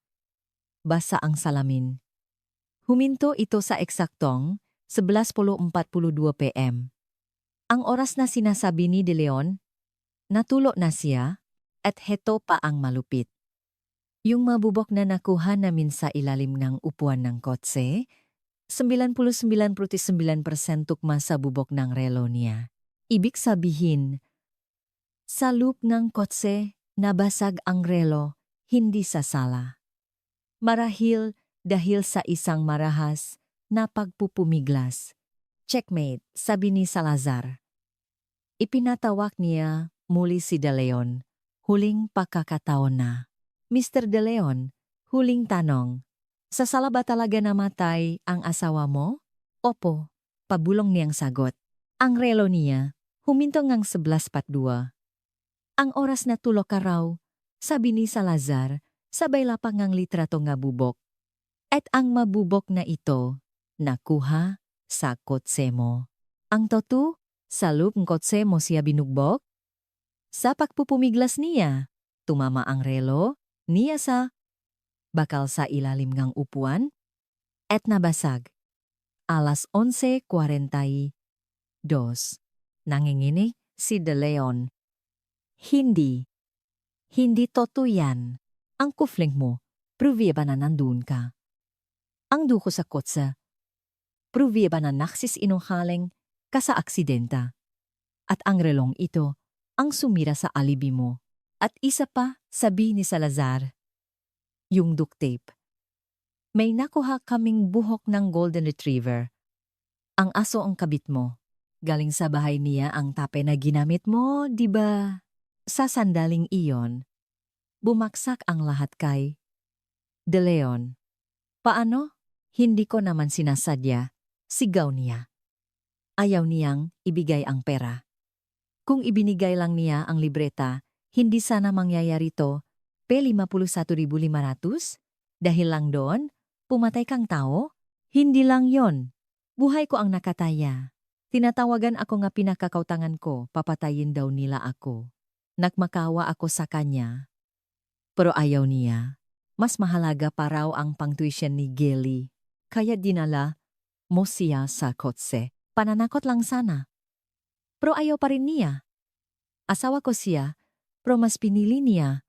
Basa ang salamin. Huminto ito sa eksaktong 11:42 p.m. Ang oras na sinasabi ni De Leon, natulo na siya at heto pa ang malupit. Yung mabubok na nakuha namin sa ilalim ng upuan ng kotse, 99.9% tukma sa bubok ng relo niya. Ibig sabihin, sa loop ng kotse, nabasag ang relo, hindi sa sala. Marahil dahil sa isang marahas na pagpupumiglas. Checkmate, sabi ni Salazar. Ipinatawag niya muli si De Leon. Huling pagkakataon na. Mr. De Leon, huling tanong. Sa sala ba talaga namatay ang asawa mo? Opo, pabulong niyang sagot. Ang relo niya, huminto ngang 11:42. Ang oras na tulok ka raw, sabi ni Salazar, sabay lapang ngang litrato nga bubok. At ang mabubok na ito, nakuha sa kotse mo. Ang totu, sa loob ng kotse mo siya binugbok? Sa pagpupumiglas niya, tumama ang relo, niya sa bakal sa ilalim ng upuan, at nabasag. Alas 11:42. Nanginginig si De Leon. Hindi totu yan. Ang kufling mo, pruvye ba na nandun ka? Ang duko sa kotse, pruvye ba na naksis inunghaling ka sa aksidenta? At ang relong ito, ang sumira sa alibi mo. At isa pa, sabi ni Salazar, yung duct tape. May nakuha kaming buhok ng golden retriever. Ang aso ang kabit mo. Galing sa bahay niya ang tape na ginamit mo, di ba? Sa sandaling iyon, bumaksak ang lahat kay De Leon. Paano? Hindi ko naman sinasadya, sigaw niya. Ayaw niyang ibigay ang pera. Kung ibinigay lang niya ang libreta, hindi sana mangyayari to, P51,500? Dahil lang doon, pumatay kang tao? Hindi lang yon. Buhay ko ang nakataya. Tinatawagan ako nga pinakakautangan ko, papatayin daw nila ako. Nagmakawa ako sa kanya. Pero ayaw niya. Mas mahalaga pa raw ang pang-tuition ni Gelly. Kaya dinala mo siya sa kotse. Pananakot lang sana. Pero ayaw pa rin niya. Asawa ko siya, pero mas pinili niya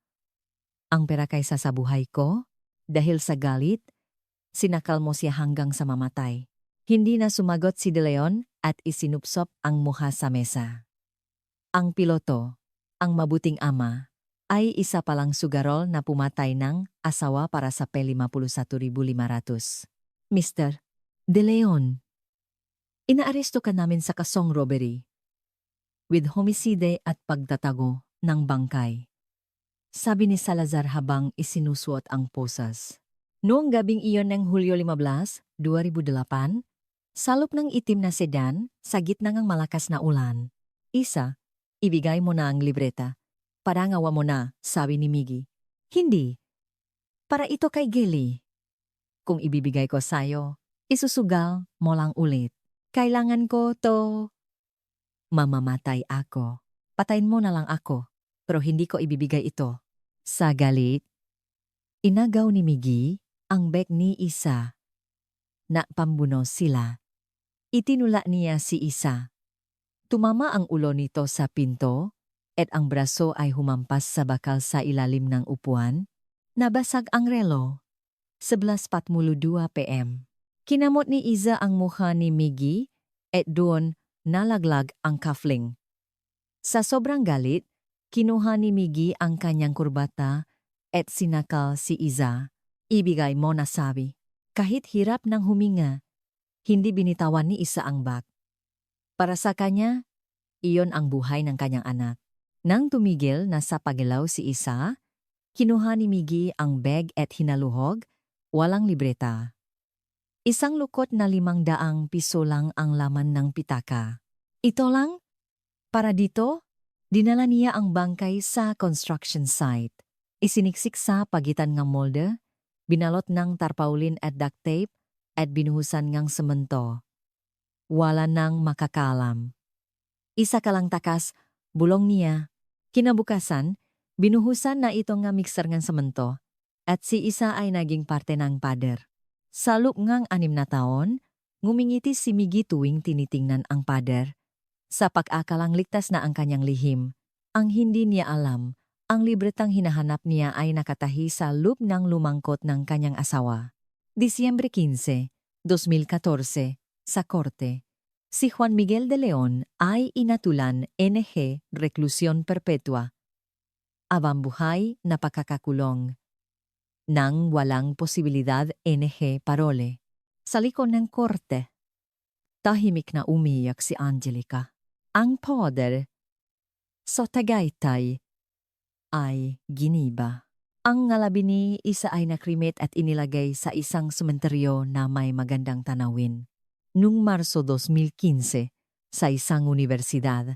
ang pera kaysa sa buhay ko. Dahil sa galit, sinakal mo siya hanggang sa mamatay. Hindi na sumagot si De Leon at isinupsop ang mukha sa mesa. Ang piloto, ang mabuting ama, ay isa palang sugarol na pumatay ng asawa para sa P51,500. Mr. De Leon, inaaresto ka namin sa kasong robbery with homicide at pagtatago ng bangkay. Sabi ni Salazar habang isinusuot ang posas. Noong gabing iyon ng Hulyo 15, 2008, salop ng itim na sedan sa gitna ng malakas na ulan. Isa, ibigay mo na ang libreta. Parangawa mo na, sabi ni Miggy. Hindi. Para ito kay Gilly. Kung ibibigay ko sa'yo, isusugal mo lang ulit. Kailangan ko to. Mamamatay ako. Patayin mo na lang ako. Pero hindi ko ibibigay ito. Sa galit, inagaw ni Miggy ang bek ni Isa. Na pambuno sila. Itinula niya si Isa. Tumama ang ulo nito sa pinto, at ang braso ay humampas sa bakal sa ilalim ng upuan. Nabasag ang relo. 11:42 PM. Kinamot ni Isa ang mukha ni Miggy at doon nalaglag ang cuffling. Sa sobrang galit, kinuha ni Miggy ang kanyang kurbata at sinakal si Isa. Ibigay mo na, sabi. Kahit hirap ng huminga, hindi binitawan ni Isa ang bag. Para sa kanya, iyon ang buhay ng kanyang anak. Nang tumigil na sa pagalaw si Isa, kinuha ni Miggy ang bag at hinaluhog, walang libreta. Isang lukot na 500 piso lang ang laman ng pitaka. Ito lang? Para dito, dinala niya ang bangkay sa construction site. Isiniksik sa pagitan ng molde, binalot ng tarpaulin at duct tape, at binuhusan ng semento. Wala nang makakalam. Isa ka lang takas, bulong niya. Kinabukasan, binuhusan na ito nga mixer ng semento, at si Isa ay naging parte ng pader. Sa loob ngang 6 na taon, ngumingiti si Miggy tuwing tinitingnan ang pader. Sa pag-akalang ligtas na ang kanyang lihim, ang hindi niya alam, ang libretang hinahanap niya ay nakatahi sa loob ng lumangkot ng kanyang asawa. Disyembre 15, 2014, sa korte. Si Juan Miguel de Leon ay inatulan NG reklusyon perpetua. Abang buhay na pagkakakulong. Nang walang posibilidad NG parole. Sa likod ng korte, tahimik na umiyak si Angelica. Ang poder sa Tagaytay ay giniba. Ang ngalabi ni Isa ay nakrimit at inilagay sa isang sementeryo na may magandang tanawin. Noong Marso 2015, sa isang universidad,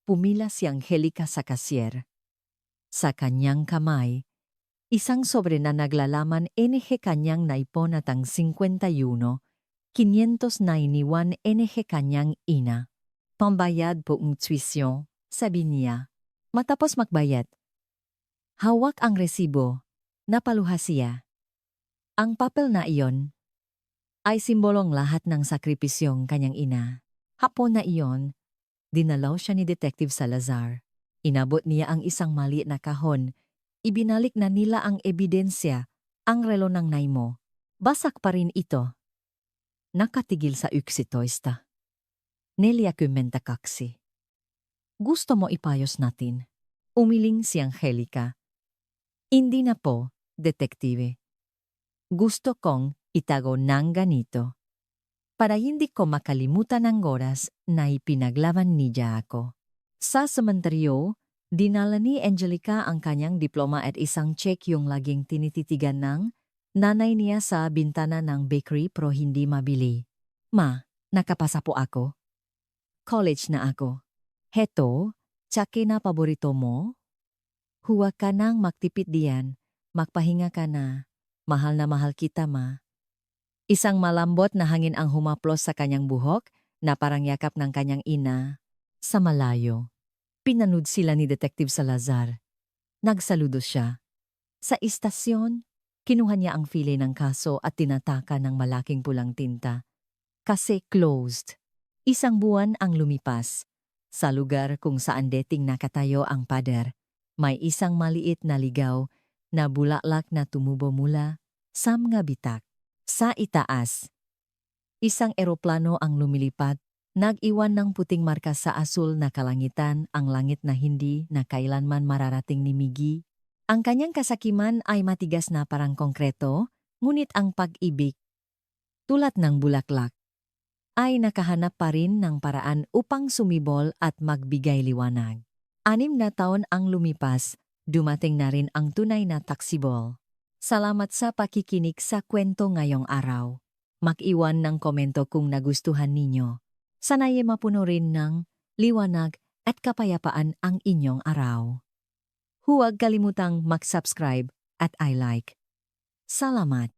pumila si Angelica sa kasyer. Sa kanyang kamay, isang sobre na naglalaman NG kanyang naipon at ang 51, 591 NG kanyang ina. Pambayad po ang tuition, sabi niya. Matapos magbayad, hawak ang resibo, napaluha siya. Ang papel na iyon ay simbolong lahat ng sakripisyong kanyang ina. Hapon na iyon, dinalaw siya ni Detective Salazar. Inabot niya ang isang maliit na kahon. Ibinalik na nila ang ebidensya, ang relo ng Naimo. Basak pa rin ito. Nakatigil sa uksitoista. Nelia Kumenta-Kaksi. Gusto mo ipayos natin? Umiling si Angelica. Hindi na po, detektive. Gusto kong itago ng ganito. Para hindi ko makalimutan ang oras na ipinaglaban niya ako. Sa sementeryo, dinala ni Angelica ang kanyang diploma at isang check yung laging tinititigan ng nanay niya sa bintana ng bakery pero hindi mabili. Ma, nakapasa po ako. College na ako. Heto, tsake na paborito mo? Huwag ka nang magtipid diyan, magpahinga ka na. Mahal na mahal kita, ma. Isang malambot na hangin ang humaplos sa kanyang buhok na parang yakap ng kanyang ina. Sa malayo, pinanood sila ni Detective Salazar. Nagsaludo siya. Sa istasyon, kinuha niya ang file ng kaso at tinataka ng malaking pulang tinta. Kasi closed. Isang buwan ang lumipas. Sa lugar kung saan dating nakatayo ang pader, may isang maliit na ligaw na bulaklak na tumubo mula sa mga bitak. Sa itaas, isang eroplano ang lumilipad, nag-iwan ng puting marka sa asul na kalangitan ang langit na hindi na kailanman mararating ni Miggy. Ang kanyang kasakiman ay matigas na parang konkreto, ngunit ang pag-ibig, tulad ng bulaklak, ay nakahanap pa rin ng paraan upang sumibol at magbigay liwanag. 6 na taon ang lumipas, dumating na rin ang tunay na taksibol. Salamat sa pakikinig sa kwento ngayong araw. Mag-iwan ng komento kung nagustuhan ninyo. Sana'y mapuno rin ng liwanag at kapayapaan ang inyong araw. Huwag kalimutang mag-subscribe at I-like. Salamat.